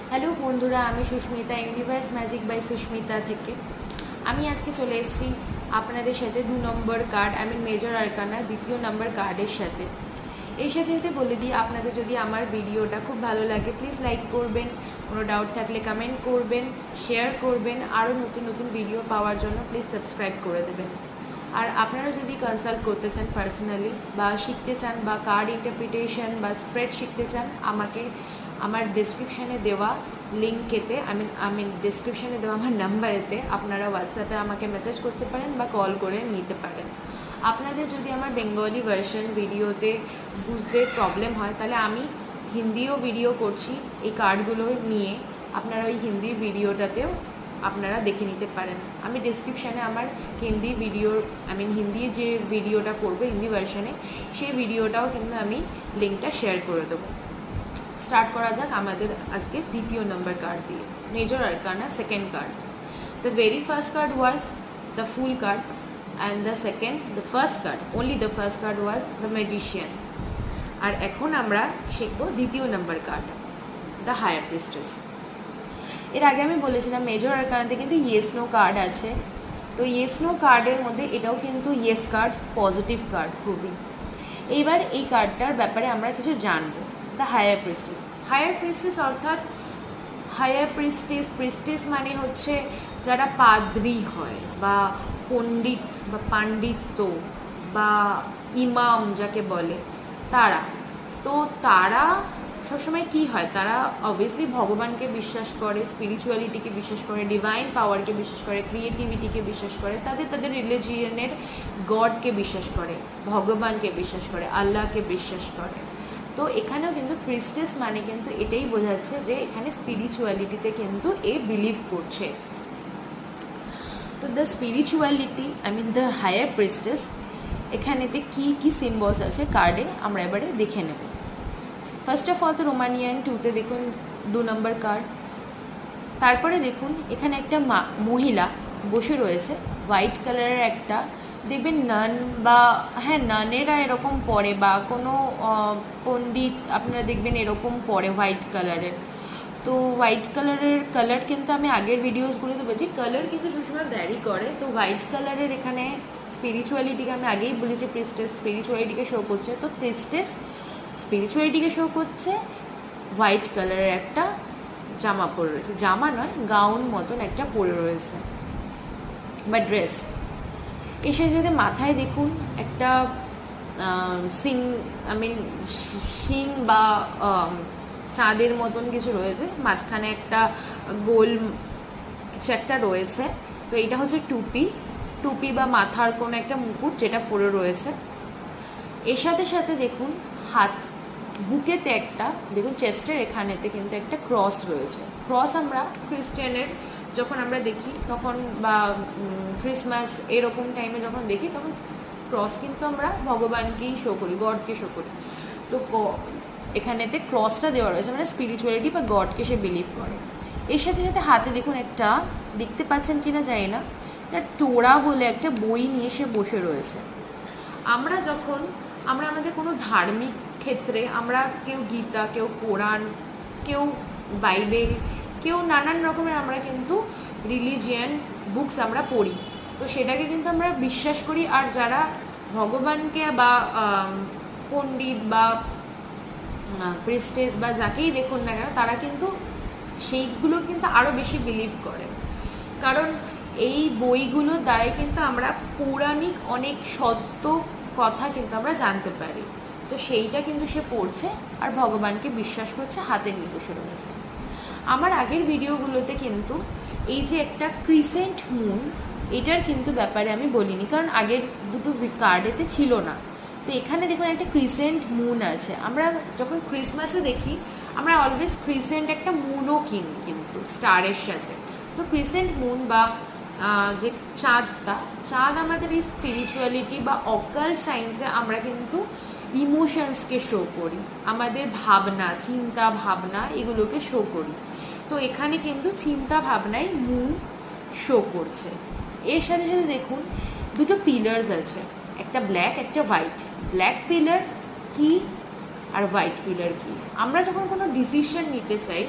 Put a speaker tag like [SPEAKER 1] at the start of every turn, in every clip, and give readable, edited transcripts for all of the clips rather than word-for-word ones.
[SPEAKER 1] Hello বন্ধুরা, আমি Susmita, universe magic by Susmita থেকে। আমি আজকে চলে এসেছি আপনাদের সাথে 2 নম্বর কার্ড, মেজর আরকানা 2য় নম্বর কার্ডের সাথে। এর সাথে সাথে বলে দিই, আপনাদের যদি আমার ভিডিওটা খুব ভালো লাগে প্লিজ লাইক করবেন, কোনো ডাউট থাকলে কমেন্ট করবেন, শেয়ার করবেন, আরও নতুন নতুন ভিডিও পাওয়ার জন্য প্লিজ সাবস্ক্রাইব করে দেবেন। আর আপনারা যদি কনসাল্ট করতে চান পার্সোনালি, বা শিখতে চান, বা কার্ড ইন্টারপ্রিটেশন বা স্প্রেড শিখতে চান, আমাকে আমার ডেসক্রিপশানে দেওয়া লিঙ্কেতে ডেসক্রিপশানে দেওয়া আমার নাম্বারেতে আপনারা হোয়াটসঅ্যাপে আমাকে মেসেজ করতে পারেন বা কল করে নিতে পারেন। আপনাদের যদি আমার বেঙ্গলি ভার্সন ভিডিওতে বুঝতে প্রবলেম হয়, তাহলে আমি হিন্দিও ভিডিও করছি এই কার্ডগুলো নিয়ে, আপনারা ওই হিন্দি ভিডিওটাতেও আপনারা দেখে নিতে পারেন। আমি ডেসক্রিপশানে আমার হিন্দি ভিডিওর হিন্দি যে ভিডিওটা করবো হিন্দি ভার্সনে, সেই ভিডিওটাও কিন্তু আমি লিঙ্কটা শেয়ার করে দেবো। স্টার্ট করা যাক আমাদের আজকে 2য় নম্বর কার্ড দিয়ে, major arcana second card. The very first card was the fool card and the first card, only the first card was the magician। আর এখন আমরা শিখব 2য় নম্বর কার্ড, দ্য হায়ার প্রিস্টেস। এর আগে আমি বলেছিলাম মেজর আরকানাতে কিন্তু ইয়েস নো কার্ড আছে, তো ইয়েস নো কার্ডের মধ্যে এটাও কিন্তু ইয়েস কার্ড, পজিটিভ কার্ড খুবই। এইবার এই কার্ডটার ব্যাপারে আমরা কিছু জানবো। The higher priestess, higher priestess অর্থাৎ হায়ার প্রিস্টেস মানে হচ্ছে যারা পাদ্রী হয় বা পণ্ডিত বা পাণ্ডিত্য বা ইমাম যাকে বলে, তারা সবসময় কি হয়, তারা অবভিয়াসলি ভগবানকে বিশ্বাস করে, স্পিরিচুয়ালিটিকে বিশ্বাস করে, ডিভাইন পাওয়ারকে বিশ্বাস করে, ক্রিয়েটিভিটিকে বিশ্বাস করে, তাদের রিলিজিয়নের গডকে বিশ্বাস করে, ভগবানকে বিশ্বাস করে, আল্লাহকে বিশ্বাস করে। তো এখানেও কিন্তু প্রিস্টেস মানে কিন্তু এটাই বোঝাচ্ছে যে এখানে স্পিরিচুয়ালিটিতে কিন্তু এ বিলিভ করছে। তো the spirituality the higher priestess, এখানেতে কি কি সিম্বলস আছে কার্ডে আমরা এবারে দেখে নেব। ফার্স্ট অফ অল তো রোমানিয়ান 2তে দেখুন 2 নম্বর কার্ড। তারপরে দেখুন এখানে একটা মহিলা বসে রয়েছে, হোয়াইট কালারের একটা, দেখবেন নান বা নানেরা এরকম পরে, বা কোনো পণ্ডিত আপনারা দেখবেন এরকম পরে হোয়াইট কালারের। তো হোয়াইট কালারের কালার কিন্তু আমি আগের ভিডিওসগুলোতে বলছি, কালার কিন্তু সবসময় ভ্যারি করে। তো হোয়াইট কালারের এখানে স্পিরিচুয়ালিটিকে আমি আগেই বলেছি, প্রিস্টেস স্পিরিচুয়ালিটিকে শো করছে, তো প্রিস্টেস স্পিরিচুয়ালিটিকে শো করছে। হোয়াইট কালারের একটা জামা পরে রয়েছে, জামা নয় গাউন মতন একটা পরে রয়েছে বা ড্রেস। এসে যদি মাথায় দেখুন একটা শিং বা চাঁদের মতন কিছু রয়েছে, মাঝখানে একটা গোল কিছু একটা রয়েছে। তো এইটা হচ্ছে টুপি বা মাথার কোনো একটা মুকুট যেটা পরে রয়েছে। এর সাথে সাথে দেখুন বুকেতে একটা, দেখুন চেস্টের এখানেতে কিন্তু একটা ক্রস রয়েছে। ক্রস আমরা খ্রিস্টানের যখন আমরা দেখি তখন, বা ক্রিসমাস এরকম টাইমে যখন দেখি, তখন ক্রস কিন্তু আমরা ভগবানকেই শো করি, গডকে শো করি। তো এখানেতে ক্রসটা দেওয়া রয়েছে, স্পিরিচুয়ালিটি বা গডকে সে বিলিভ করে। এর সাথে সাথে হাতে দেখুন একটা, দেখতে পাচ্ছেন কিনা জানি না, একটা টোরা বলে একটা বই নিয়ে সে বসে রয়েছে। আমরা আমাদের কোনো ধার্মিক ক্ষেত্রে আমরা কেউ গীতা, কেউ কোরআন, কেউ বাইবেল, কেউ নানান রকমের আমরা কিন্তু রিলিজিয়ান বুকস আমরা পড়ি, তো সেটাকে কিন্তু আমরা বিশ্বাস করি। আর যারা ভগবানকে বা পণ্ডিত বা প্রিস্টেস বা যাকেই দেখুন না কেন, তারা কিন্তু সেইগুলো কিন্তু আরও বেশি বিলিভ করে, কারণ এই বইগুলোর দ্বারাই কিন্তু আমরা পৌরাণিক অনেক সত্য কথা কিন্তু আমরা জানতে পারি। তো সেইটা কিন্তু সে পড়ছে আর ভগবানকে বিশ্বাস করছে, হাতে নিয়ে বসে রয়েছে। আমার আগের ভিডিওগুলোতে কিন্তু এই যে একটা ক্রিসেন্ট মুন, এটার কিন্তু ব্যাপারে আমি বলিনি, কারণ আগের দুটো কার্ডেতে ছিল না। তো এখানে দেখুন একটা ক্রিসেন্ট মুন আছে। আমরা যখন ক্রিসমাসে দেখি, আমরা অলওয়েজ ক্রিসেন্ট একটা মুনও কিনি কিন্তু স্টারের সাথে। তো ক্রিসেন্ট মুন বা যে চাঁদ আমাদের এই স্পিরিচুয়ালিটি বা অকাল্ট সায়েন্সে আমরা কিন্তু ইমোশনসকে শো করি, আমাদের ভাবনা, চিন্তা ভাবনা এগুলোকে শো করি। তো এখানে কিন্তু চিন্তা ভাবনায় মুন শো করছে। এর সাথে সাথে দেখুন দুটো পিলার্স আছে, একটা ব্ল্যাক একটা হোয়াইট। ব্ল্যাক পিলার কি আর হোয়াইট পিলার কি? আমরা যখন কোনো ডিসিশন নিতে চাই,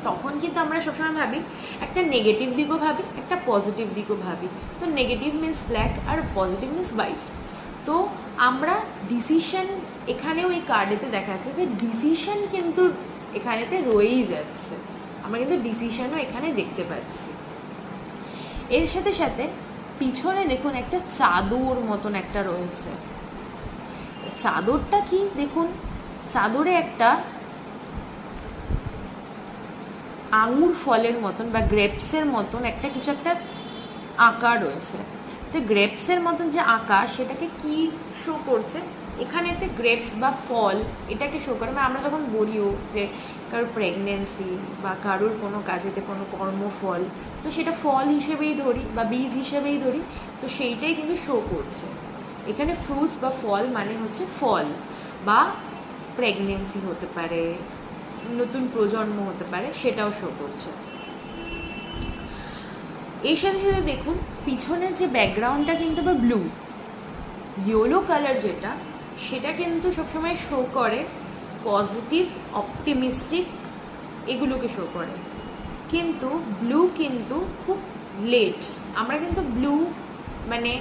[SPEAKER 1] তখন কিন্তু আমরা সবসময় ভাবি একটা নেগেটিভ দিকও ভাবি, একটা পজিটিভ দিকও ভাবি। তো নেগেটিভ মিন্স ব্ল্যাক আর পজিটিভ মিন্স হোয়াইট। তো আমরা ডিসিশন, এখানেও এই কার্ডেতে দেখা যাচ্ছে যে ডিসিশন কিন্তু এখানেতে রয়েই যাচ্ছে, আমরা কিন্তু ডিসিশনও এখানে দেখতে পাচ্ছি। এর সাথে সাথে পিছনে দেখুন একটা চাদর মতন একটা রয়েছে। চাদরটা কি দেখুন, চাদরে একটা আঙুর ফলের মতন বা গ্রেপসের মতন একটা কিছু একটা আঁকা রয়েছে। তো গ্রেপসের মতন যে আঁকা সেটাকে কি শো করছে, এখানে একটা গ্রেপস বা ফল এটাকে শো করে। আমরা যখন বলিও যে কারোর প্রেগনেন্সি বা কারোর কোনো কাজেতে কোনো কর্মফল, তো সেটা ফল হিসেবেই ধরি বা বীজ হিসেবেই ধরি, তো সেইটাই কিন্তু শো করছে এখানে। ফ্রুটস বা ফল মানে হচ্ছে ফল, বা প্রেগনেন্সি হতে পারে, নতুন প্রজন্ম হতে পারে, সেটাও শো করছে। এর সাথে সাথে দেখুন পিছনের যে ব্যাকগ্রাউন্ডটা কিন্তু আবার ব্লু, ইয়েলো কালার যেটা, সেটা কিন্তু সবসময় শো করে পজিটিভ, অপটিমিস্টিক, এগুলোকে শো করে। কিন্তু ব্লু কিন্তু খুব লেট। আমরা কিন্তু ব্লু মানে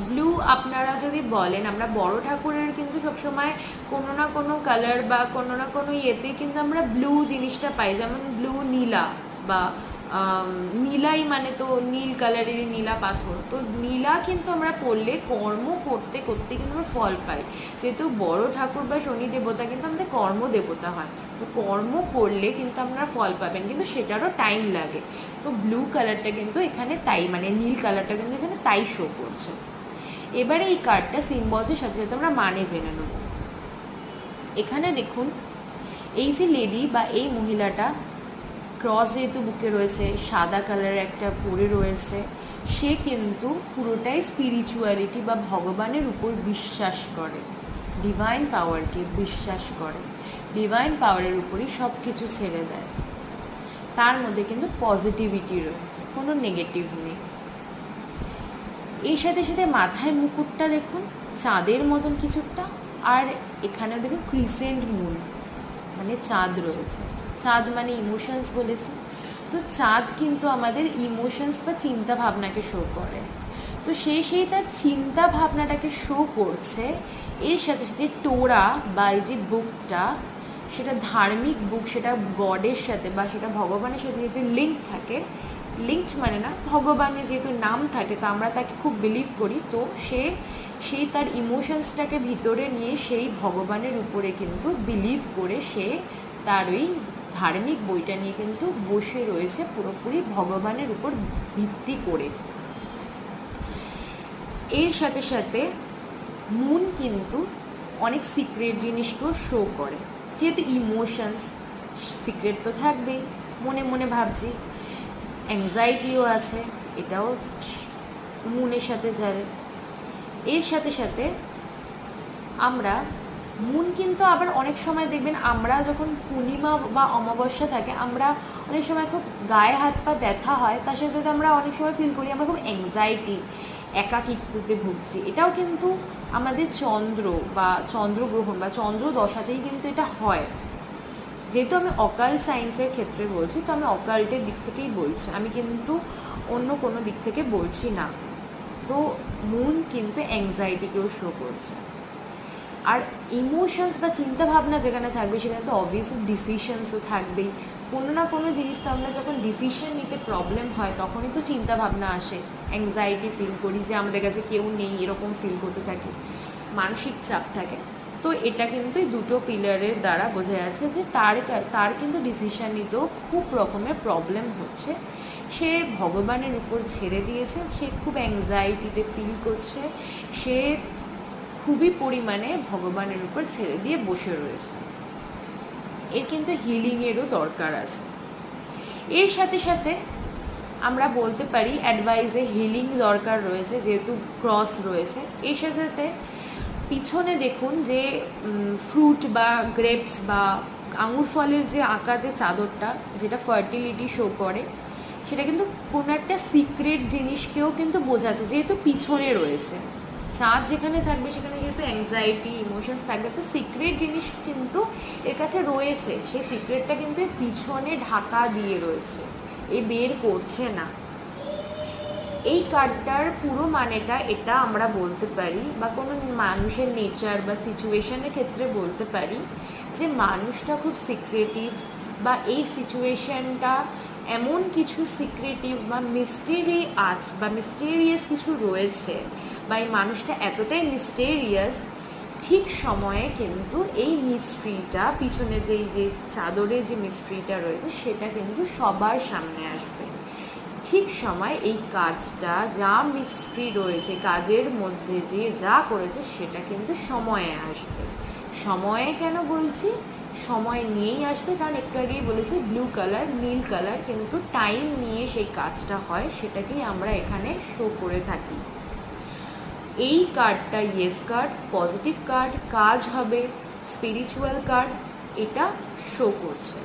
[SPEAKER 1] ব্লু আপনারা যদি বলেন, আমরা বড় ঠাকুরের কিন্তু সবসময় কোনো না কোনো কালার বা কোনো না কোনো ইয়েতে কিন্তু আমরা ব্লু জিনিসটা পাই, যেমন ব্লু নীলা, বা নীলাই মানে তো নীল কালারেরই নীলা পাথর। তো নীলা কিন্তু আমরা পড়লে কর্ম করতে করতে কিন্তু আমরা ফল পাই, যেহেতু বড় ঠাকুর বা শনি দেবতা কিন্তু আমাদের কর্ম দেবতা হয়। তো কর্ম করলে কিন্তু আমরা ফল পাবেন, কিন্তু সেটারও টাইম লাগে। তো ব্লু কালারটা কিন্তু এখানে তাই, মানে নীল কালারটা কিন্তু এখানে তাই শো করছে। এবারে এই কার্ডটা সিম্বলসের সাথে সাথে আমরা মানে জেনে নেব। এখানে দেখুন এই যে লেডি বা এই মহিলাটা ক্রস যেহেতু বুকে রয়েছে, সাদা কালারের একটা পরে রয়েছে, সে কিন্তু পুরোটাই স্পিরিচুয়ালিটি বা ভগবানের উপর বিশ্বাস করে, ডিভাইন পাওয়ারকে বিশ্বাস করে, ডিভাইন পাওয়ারের উপরই সব কিছু ছেড়ে দেয়। তার মধ্যে কিন্তু পজিটিভিটি রয়েছে, কোনো নেগেটিভ নেই। এর সাথে সাথে মাথায় মুকুটটা দেখুন চাঁদের মতন কিছুটা, আর এখানে দেখুন ক্রিসেন্ট মুন মানে চাঁদ রয়েছে। চাঁদ মানে ইমোশনস বলেছি, তো চাঁদ কিন্তু আমাদের ইমোশনস বা চিন্তা ভাবনাকে শো করে। তো সেই তার চিন্তা ভাবনাটাকে শো করছে। এর সাথে সাথে টোরা বা এই যে বুকটা, সেটা ধার্মিক বুক, সেটা গডের সাথে বা সেটা ভগবানের সাথে যেহেতু লিঙ্ক থাকে, লিঙ্কড মানে না, ভগবানের যেহেতু নাম থাকে, তো আমরা তাকে খুব বিলিভ করি। তো সেই তার ইমোশনসটাকে ভিতরে নিয়ে সেই ভগবানের উপরে কিন্তু বিলিভ করে সে তার ওই ধার্মিক বইটা নিয়ে কিন্তু বসে রয়েছে পুরোপুরি ভগবানের উপর ভিত্তি করে। এর সাথে সাথে মুন কিন্তু অনেক সিক্রেট জিনিসকেও শো করে, যেহেতু ইমোশনস সিক্রেট তো থাকবেই, মনে মনে ভাবছি, অ্যাংজাইটিও আছে, এটাও মুনের সাথে যায়। এর সাথে সাথে আমরা মুন কিন্তু আবার অনেক সময় দেখবেন আমরা যখন পূর্ণিমা বা অমাবস্যা থাকে, আমরা অনেক সময় খুব গায়ে হাত পা ব্যথা হয়, তার সাথে আমরা অনেক সময় ফিল করি আমরা খুব অ্যাংজাইটি, একাকিত্বতে ভুগছি। এটাও কিন্তু আমাদের চন্দ্র বা চন্দ্রগ্রহণ বা চন্দ্র দশাতেই কিন্তু এটা হয়। যেহেতু আমি অকাল্ট সায়েন্সের ক্ষেত্রে বলছি, তো আমি অকাল্টের দিক থেকেই বলছি, আমি কিন্তু অন্য কোনো দিক থেকে বলছি না। তো মুন কিন্তু অ্যাংজাইটিকেও শো করছে। আর ইমোশনস বা চিন্তাভাবনা যেখানে থাকবে সেখানে তো অবভিয়াসলি ডিসিশনসও থাকবেই। কোনো না কোনো জিনিস তো আমরা যখন ডিসিশন নিতে প্রবলেম হয় তখনই তো চিন্তাভাবনা আসে, অ্যাংজাইটি ফিল করি যে আমাদের কাছে কেউ নেই, এরকম ফিল করতে থাকি, মানসিক চাপ থাকে। তো এটা কিন্তু এই দুটো পিলারের দ্বারা বোঝা যাচ্ছে যে তার কিন্তু ডিসিশন নিতেও খুব রকমের প্রবলেম হচ্ছে। সে ভগবানের উপর ছেড়ে দিয়েছে, সে খুব অ্যাংজাইটিতে ফিল করছে, সে খুবই পরিমাণে ভগবানের উপর ছেড়ে দিয়ে বসে রয়েছে। এর কিন্তু হিলিংয়েরও দরকার আছে। এর সাথে সাথে আমরা বলতে পারি অ্যাডভাইসে হিলিং দরকার রয়েছে, যেহেতু ক্রস রয়েছে। এর সাথে সাথে পিছনে দেখুন যে ফ্রুট বা গ্রেপস বা আঙুর ফলের যে আঁকা যে চাদরটা, যেটা ফার্টিলিটি শো করে, সেটা কিন্তু কোনো একটা সিক্রেট জিনিসকেও কিন্তু বোঝাচ্ছে, যেহেতু পিছনে রয়েছে চাঁদ যেখানে থাকবে সেখানে যেহেতু অ্যাংজাইটি ইমোশনস থাকবে, তো সিক্রেট জিনিস কিন্তু এর কাছে রয়েছে, সেই সিক্রেটটা কিন্তু এর পিছনে ঢাকা দিয়ে রয়েছে, এ বের করছে না। এই কার্ডটার পুরো মানেটা এটা আমরা বলতে পারি, বা কোনো মানুষের নেচার বা সিচুয়েশনের ক্ষেত্রে বলতে পারি যে মানুষটা খুব সিক্রেটিভ, বা এই সিচুয়েশনটা এমন কিছু সিক্রেটিভ বা মিস্টেরি আছে বা মিস্টেরিয়াস কিছু রয়েছে, বা এই মানুষটা এতটাই মিস্টেরিয়াস, ঠিক সময়ে কিন্তু এই মিস্ট্রিটা পিছনে যে চাদরে যে মিস্ট্রিটা রয়েছে সেটা কিন্তু সবার সামনে আসবে। ঠিক সময় এই কাজটা যা মিস্ট্রি রয়েছে কাজের মধ্যে যে যা করেছে সেটা কিন্তু সময়ে আসবে। সময়ে কেন বলছি, সময় নিয়েই আসবে, কারণ একটু আগেই বলেছি ব্লু কালার নীল কালার কিন্তু টাইম নিয়ে সেই কাজটা হয়, সেটাকেই আমরা এখানে শো করে থাকি। এই কার্ডটা ইয়েস কার্ড, পজিটিভ কার্ড, কাজ হবে, স্পিরিচুয়াল কার্ড, এটা শো করছে।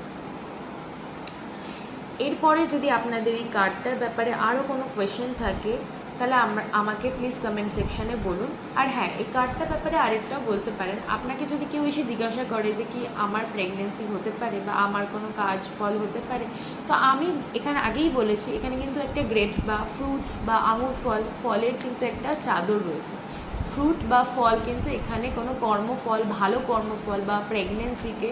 [SPEAKER 1] এরপরে যদি আপনাদের এই কার্ডটার ব্যাপারে আরও কোনো কোয়েশ্চেন থাকে তাহলে আমাকে প্লিজ কমেন্ট সেকশানে বলুন। আর হ্যাঁ, এই কার্ডটার ব্যাপারে আরেকটাও বলতে পারেন, আপনাকে যদি কেউ এসে জিজ্ঞাসা করে যে কি আমার প্রেগনেন্সি হতে পারে বা আমার কোনো কাজ ফল হতে পারে, তো আমি এখানে আগেই বলেছি এখানে কিন্তু একটা গ্রেপস বা ফ্রুটস বা আঙুর ফলের কিন্তু একটা চাদর রয়েছে। ফ্রুট বা ফল কিন্তু এখানে কোনো কর্মফল, ভালো কর্মফল বা প্রেগনেন্সিকে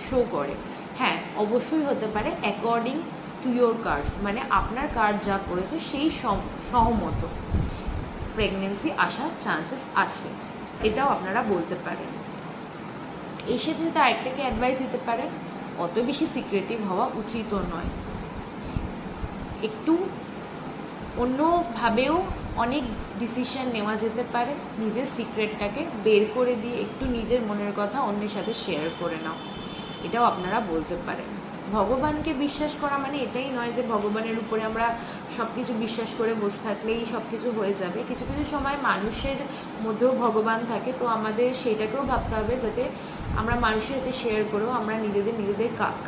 [SPEAKER 1] শো করে। হ্যাঁ, অবশ্যই হতে পারে অ্যাকর্ডিং টু ইয়োর কার্ডস, মানে আপনার কার্ড যা করেছে সেই সহমত প্রেগনেন্সি আসার চান্সেস আছে, এটাও আপনারা বলতে পারেন। এই সাথে যদি আরেকটাকে অ্যাডভাইস দিতে পারেন, অত বেশি সিক্রেটিভ হওয়া উচিতও নয়, একটু অন্যভাবেও অনেক ডিসিশন নেওয়া যেতে পারে, নিজের সিক্রেটটাকে বের করে দিয়ে একটু নিজের মনের কথা অন্যের সাথে শেয়ার করে নাও, এটাও আপনারা বলতে পারেন। ভগবানকে বিশ্বাস করা মানে এটাই নয় যে ভগবানের উপরে আমরা সব কিছু বিশ্বাস করে বসে থাকলেই সব কিছু হয়ে যাবে। কিছু কিছু সময় মানুষের মধ্যেও ভগবান থাকে, তো আমাদের সেটাকেও ভাবতে হবে যাতে আমরা মানুষের সাথে শেয়ার করেও আমরা নিজেদের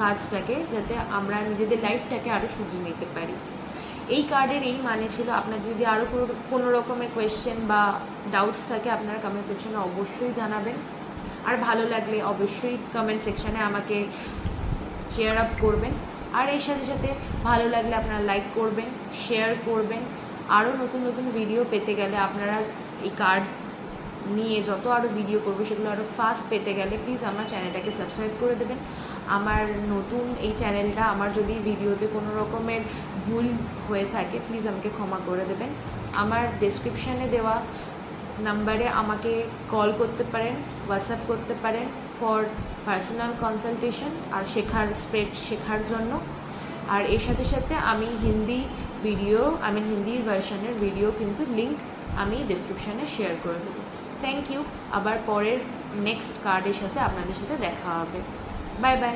[SPEAKER 1] কাজটাকে, যাতে আমরা নিজেদের লাইফটাকে আরও শুধরে নিতে পারি। এই কার্ডের এই মানে ছিল। আপনার যদি আরও কোনো রকমের কোয়েশ্চেন বা ডাউটস থাকে আপনারা কমেন্ট সেকশনে অবশ্যই জানাবেন। আর ভালো লাগলে অবশ্যই কমেন্ট সেকশানে আমাকে চেয়ার আপ করবেন। আর এর সাথে সাথে ভালো লাগলে আপনারা লাইক করবেন, শেয়ার করবেন। আরও নতুন নতুন ভিডিও পেতে গেলে আপনারা এই কার্ড নিয়ে যত আরও ভিডিও করবো সেগুলো আরও ফাস্ট পেতে গেলে প্লিজ আমার চ্যানেলটাকে সাবস্ক্রাইব করে দেবেন। আমার নতুন এই চ্যানেলটা, আমার যদি ভিডিওতে কোনো রকমের ভুল হয়ে থাকে প্লিজ আমাকে ক্ষমা করে দেবেন। আমার ডেসক্রিপশানে দেওয়া নাম্বারে আমাকে কল করতে পারেন, হোয়াটসঅ্যাপ করতে পারেন ফর পার্সোনাল কনসালটেশন আর শেখার জন্য। আর এর সাথে সাথে আমি হিন্দি ভার্সনের ভিডিও কিন্তু লিঙ্ক আমি ডেসক্রিপশানে শেয়ার করে দেবো। Thank you. আবার পরের নেক্সট কার্ডের সাথে আপনাদের সাথে দেখা হবে। Bye by.